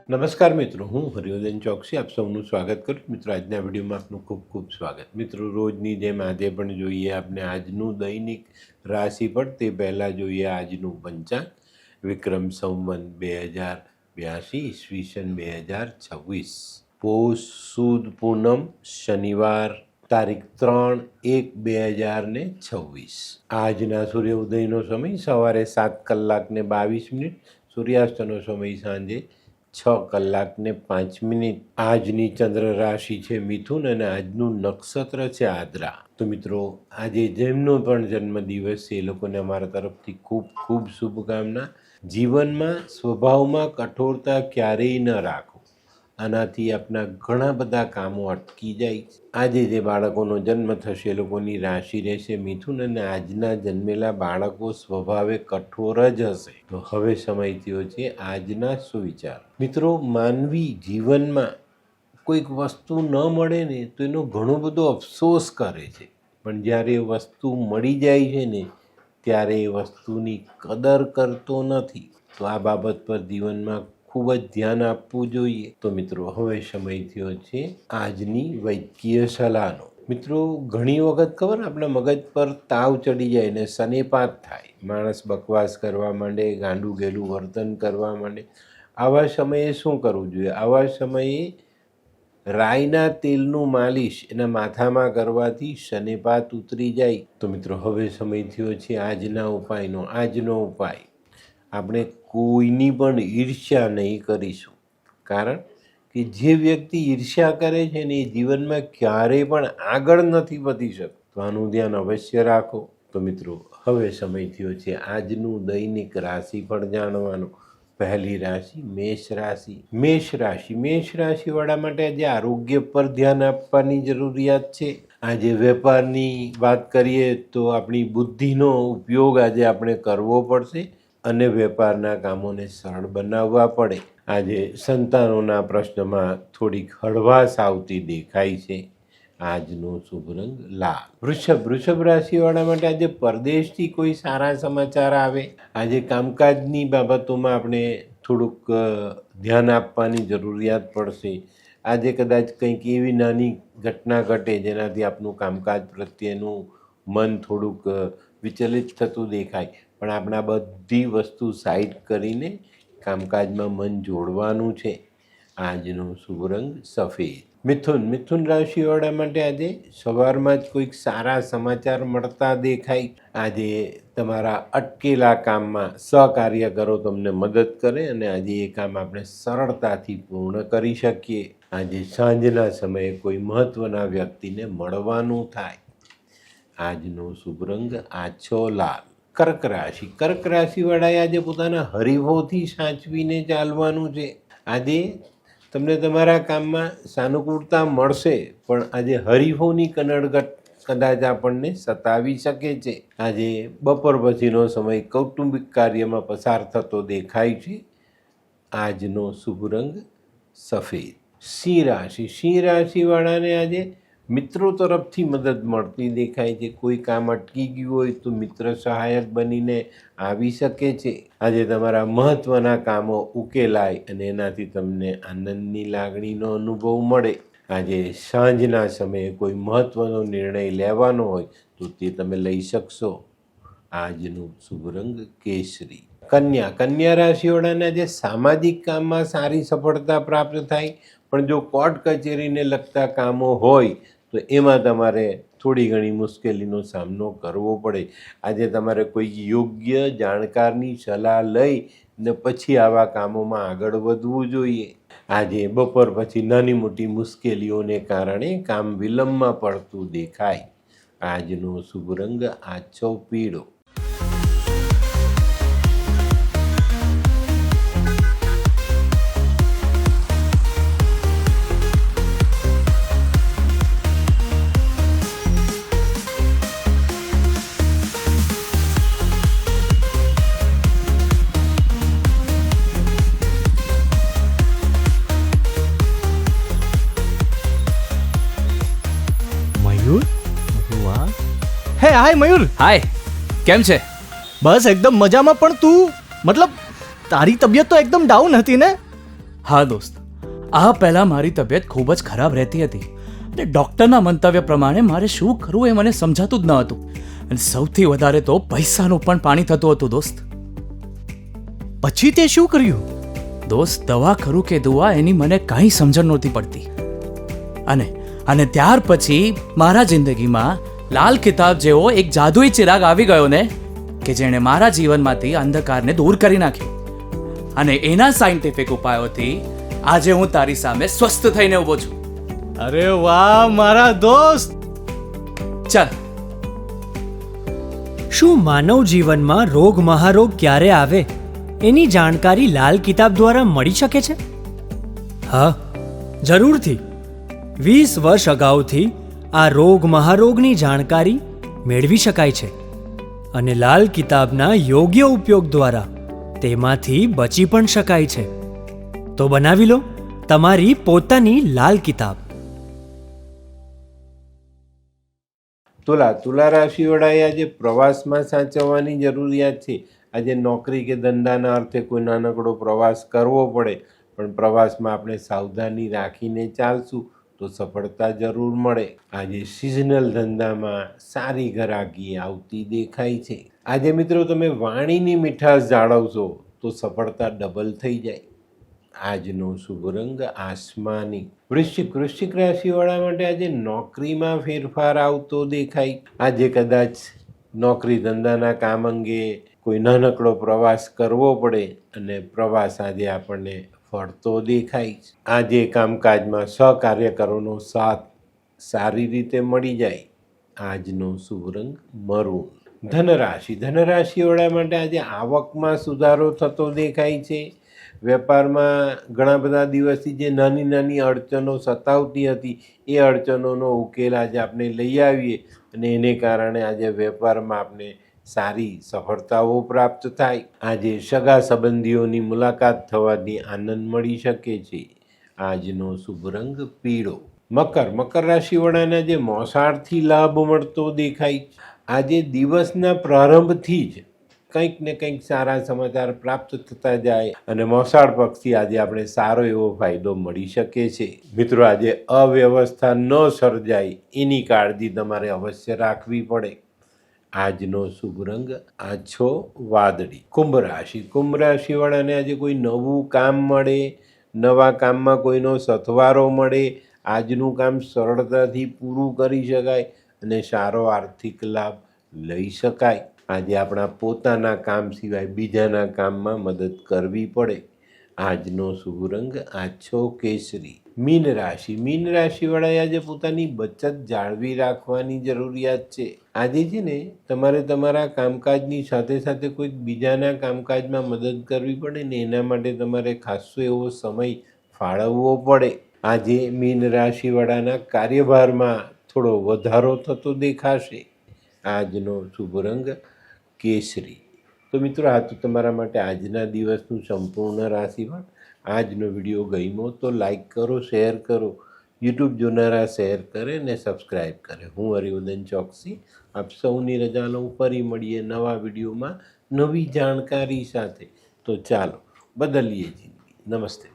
નમસ્કાર મિત્રો, હું હરિવર્ધન ચોકસી આપ સૌનું સ્વાગત કરું. મિત્રો, આજના વિડીયોમાં આપનું ખૂબ ખૂબ સ્વાગત. મિત્રો, રોજની જેમ આજે પણ જોઈએ આપણે આજનું દૈનિક રાશિફળ. તે પહેલાં જોઈએ આજનું પંચાંગ. વિક્રમ સંવત 2082 ઈસવીસન 2026, પોષ સુદ પૂનમ શનિવાર, તારીખ 3/1/2026. આજના સૂર્યોદયનો સમય સવારે 7:22, સૂર્યાસ્તનો સમય સાંજે 6:05. આજની ચંદ્ર રાશિ છે મિથુન અને આજનું નક્ષત્ર છે આદ્રા. તો મિત્રો, આજે જેમનો પણ જન્મદિવસ છે એ લોકોને અમારા તરફથી ખૂબ ખૂબ શુભકામના. જીવનમાં સ્વભાવમાં કઠોરતા ક્યારેય ન રાખો, આનાથી આપણા ઘણા બધા કામો અટકી જાય. આજે જે બાળકોનો જન્મ થશે એ લોકોની રાશિ રહેશે મિથુન અને આજના જન્મેલા બાળકો સ્વભાવે કઠોર જ હશે. તો હવે સમય થયો છે આજના સુવિચાર. મિત્રો, માનવી જીવનમાં કોઈક વસ્તુ ન મળે ને તો એનો ઘણો બધો અફસોસ કરે છે, પણ જ્યારે એ વસ્તુ મળી જાય છે ને ત્યારે એ વસ્તુની કદર કરતો નથી. તો આ બાબત પર જીવનમાં ખૂબ જ ધ્યાન આપવું જોઈએ. તો મિત્રો, હવે સમય થયો છે આજની વૈદ્યકીય સલાહનો. મિત્રો, ઘણી વખત ખબર આપણા મગજ પર તાવ ચડી જાય ને સનેપાત થાય, માણસ બકવાસ કરવા માંડે, ગાંડું ગેલું વર્તન કરવા માંડે. આવા સમયે શું કરવું જોઈએ? આવા સમયે રાઈના તેલનું માલિશ એના માથામાં કરવાથી શનેપાત ઉતરી જાય. તો મિત્રો, હવે સમય થયો છે આજના ઉપાયનો. આજનો ઉપાય, આપણે કોઈની પણ ઈર્ષ્યા નહીં કરીશું, કારણ કે જે વ્યક્તિ ઈર્ષ્યા કરે છે ને એ જીવનમાં ક્યારેય પણ આગળ નથી વધી શકતો. તો આનું ધ્યાન અવશ્ય રાખો. તો મિત્રો, હવે સમય થયો છે આજનું દૈનિક રાશિફળ જાણવાનો. પહેલી રાશિ મેષ રાશિ. મેષ રાશિવાળા માટે આજે આરોગ્ય પર ધ્યાન આપવાની જરૂરિયાત છે. આજે વેપારની વાત કરીએ તો આપણી બુદ્ધિનો ઉપયોગ આજે આપણે કરવો પડશે અને વેપારના કામોને સરળ બનાવવા પડે. આજે સંતાનોના પ્રશ્નમાં થોડીક હળવાશ આવતી દેખાય છે. આજનો શુભ રંગ લાલ. વૃષભ રાશિવાળા માટે આજે પરદેશથી કોઈ સારા સમાચાર આવે. આજે કામકાજની બાબતોમાં આપણે થોડુંક ધ્યાન આપવાની જરૂરિયાત પડશે. આજે કદાચ કંઈક એવી નાની ઘટના ઘટે જેનાથી આપનું કામકાજ પ્રત્યેનું મન થોડુંક વિચલિત થતું દેખાય, પણ આપણા બધી વસ્તુ સાઈડ કરીને કામકાજમાં મન જોડવાનું છે. આજનો શુભ રંગ સફેદ. મિથુન રાશિવાળા માટે આજે સવારમાં જ કોઈક સારા સમાચાર મળતા દેખાય. આજે તમારા અટકેલા કામમાં સહકાર્યકરો તમને મદદ કરે અને આજે એ કામ આપણે સરળતાથી પૂર્ણ કરી શકીએ. આજે સાંજના સમયે કોઈ મહત્ત્વના વ્યક્તિને મળવાનું થાય. આજનો શુભ રંગ આછો લાલ. કર્ક રાશિવાળાએ આજે પોતાના હરીફોથી સાચવીને ચાલવાનું છે. આજે તમને તમારા કામમાં સાનુકૂળતા મળશે, પણ આજે હરીફોની કનડગત કદાચ આપણને સતાવી શકે છે. આજે બપોર પછીનો સમય કૌટુંબિક કાર્યમાં પસાર થતો દેખાય છે. આજનો શુભ રંગ સફેદ. સિંહ રાશિવાળાને આજે મિત્રો તરફથી મદદ મળતી દેખાય છે. કોઈ કામ અટકી ગયું હોય તો મિત્ર સહાયક બનીને આવી શકે છે. આજે તમારા મહત્ત્વના કામો ઉકેલાય અને એનાથી તમને આનંદની લાગણીનો અનુભવ મળે. આજે સાંજના સમયે કોઈ મહત્ત્વનો નિર્ણય લેવાનો હોય તો તે તમે લઈ શકશો. આજનો શુભ રંગ કેસરી. કન્યા રાશિવાળાને આજે સામાજિક કામમાં સારી સફળતા પ્રાપ્ત થાય, પણ જો કોર્ટ કચેરીને લગતા કામો હોય તો એમાં તમારે થોડી ઘણી મુશ્કેલીનો સામનો કરવો પડે. આજે તમારે કોઈ યોગ્ય જાણકારની સલાહ લઈ ને પછી આવા કામોમાં આગળ વધવું જોઈએ. આજે બપોર પછી નાની મોટી મુશ્કેલીઓને કારણે કામ વિલંબમાં પડતું દેખાય. આજનો શુભ રંગ આછો પીળો. હે હાય મયુર. હાય, કેમ છે? બસ એકદમ મજામાં, પણ તું મતલબ તારી તબિયત તો એકદમ ડાઉન હતી ને? હા દોસ્ત, આ પહેલાં મારી તબિયત ખૂબ જ ખરાબ રહેતી હતી અને ડૉક્ટરના મંતવ્ય પ્રમાણે મારે શું કરવું એ મને સમજાતું જ ન હતું. અને સૌથી વધારે તો પૈસાનું પણ પાણી થતું હતું દોસ્ત. પછી તે શું કર્યું? દોસ્ત, દવા કરું કે દુઆ એની મને કાંઈ સમજણ નહોતી પડતી. અને ત્યાર પછી મારા જિંદગીમાં લાલ કિતાબ જેવો એક જાદુઈ ચિરાગ આવી ગયો ને, કે જેણે મારા જીવનમાંથી અંધકારને દૂર કરી નાખ્યો. અને એના સાયન્ટિફિક ઉપાયોથી આજે હું તારી સામે સ્વસ્થ થઈને ઊભો છું. અરે વાહ મારા દોસ્ત! ચાલ. શું માનવ જીવનમાં રોગ મહારોગ ક્યારે આવે એની જાણકારી લાલ કિતાબ દ્વારા મળી શકે છે? હા, જરૂરથી. 20 વર્ષ અગાઉથી આ રોગ મહારોગની જાણકારી મેળવી શકાય છે અને લાલ કિતાબના યોગ્ય ઉપયોગ દ્વારા તેમાંથી બચી પણ શકાય છે. તો બનાવી લો તમારી પોતાની લાલ કિતાબ. તુલા રાશિવાળાએ આજે પ્રવાસમાં સાચવવાની જરૂરિયાત છે. આજે નોકરી કે ધંધાના અર્થે કોઈ નાનકડો પ્રવાસ કરવો પડે, પણ પ્રવાસમાં આપણે સાવધાની રાખીને ચાલશું તો સફળતા જરૂર મળે. આજે સિઝનલ ધંધામાં સારી ગ્રાહકી આવતી દેખાય છે. આજે મિત્રો તમે વાણીની મીઠાશ જાળવશો તો સફળતા ડબલ થઈ જાય. આજનો શુભ રંગ આસમાની. વૃશ્ચિક રાશિવાળા માટે આજે નોકરીમાં ફેરફાર આવતો દેખાય. આજે કદાચ નોકરી ધંધાના કામ અંગે કોઈ નાનકડો પ્રવાસ કરવો પડે અને પ્રવાસ આજે આપણને ફળતો દેખાય. આજે કામકાજમાં સહકાર્યકરોનો સાથ સારી રીતે મળી જાય. આજનો શુભ રંગ મરૂન. ધનરાશિવાળા માટે આજે આવકમાં સુધારો થતો દેખાય છે. વેપારમાં ઘણા બધા દિવસથી જે નાની નાની અડચણો સતાવતી હતી એ અડચણોનો ઉકેલ આજે આપણે લઈ આવીએ અને એને કારણે આજે વેપારમાં આપણે સારી સફળતાઓ પ્રાપ્ત થાય. આજે સગા સંબંધીઓની મુલાકાત થવાથી આનંદ મળી શકે છે. આજનો શુભ રંગ પીળો. મકર રાશિવાળાને જે મોસાળથી લાભ મળતો દેખાય. આજે દિવસના પ્રારંભથી જ કંઈક ને કંઈક સારા સમાચાર પ્રાપ્ત થતા જાય અને મોસાળ પક્ષથી આજે આપણે સારો એવો ફાયદો મળી શકે છે. મિત્રો, આજે અવ્યવસ્થા ન સર્જાય એની કાળજી તમારે અવશ્ય રાખવી પડે. આજનો શુભ રંગ આછો વાદળી. કુંભ રાશિવાળાને આજે કોઈ નવું કામ મળે, નવા કામમાં કોઈનો સથવારો મળે. આજનું કામ સરળતાથી પૂરું કરી શકાય અને સારો આર્થિક લાભ લઈ શકાય. આજે આપણા પોતાના કામ સિવાય બીજાના કામમાં મદદ કરવી પડે. આજનો શુભ રંગ આછો કેસરી. મીન રાશિવાળાએ આજે પોતાની બચત જાળવી રાખવાની જરૂરિયાત છે. આજે છે ને તમારે તમારા કામકાજની સાથે સાથે કોઈક બીજાના કામકાજમાં મદદ કરવી પડે ને એના માટે તમારે ખાસો એવો સમય ફાળવવો પડે. આજે મીન રાશિવાળાના કાર્યભારમાં થોડો વધારો થતો દેખાશે. આજનો શુભ રંગ કેસરી. તો મિત્રો, આ તો તમારા માટે આજના દિવસનું સંપૂર્ણ રાશિફળ. આજનો વિડીયો ગમ્યો તો લાઈક કરો, શેર કરો. યુટ્યુબ જોનારા શેર કરે ને સબસ્ક્રાઈબ કરે. હું હરિવર્ધન ચોકસી આપ સૌની રજા લઉં. ફરી મળીએ નવા વિડીયોમાં નવી જાણકારી સાથે. તો ચાલો બદલીએ જિંદગી. નમસ્તે.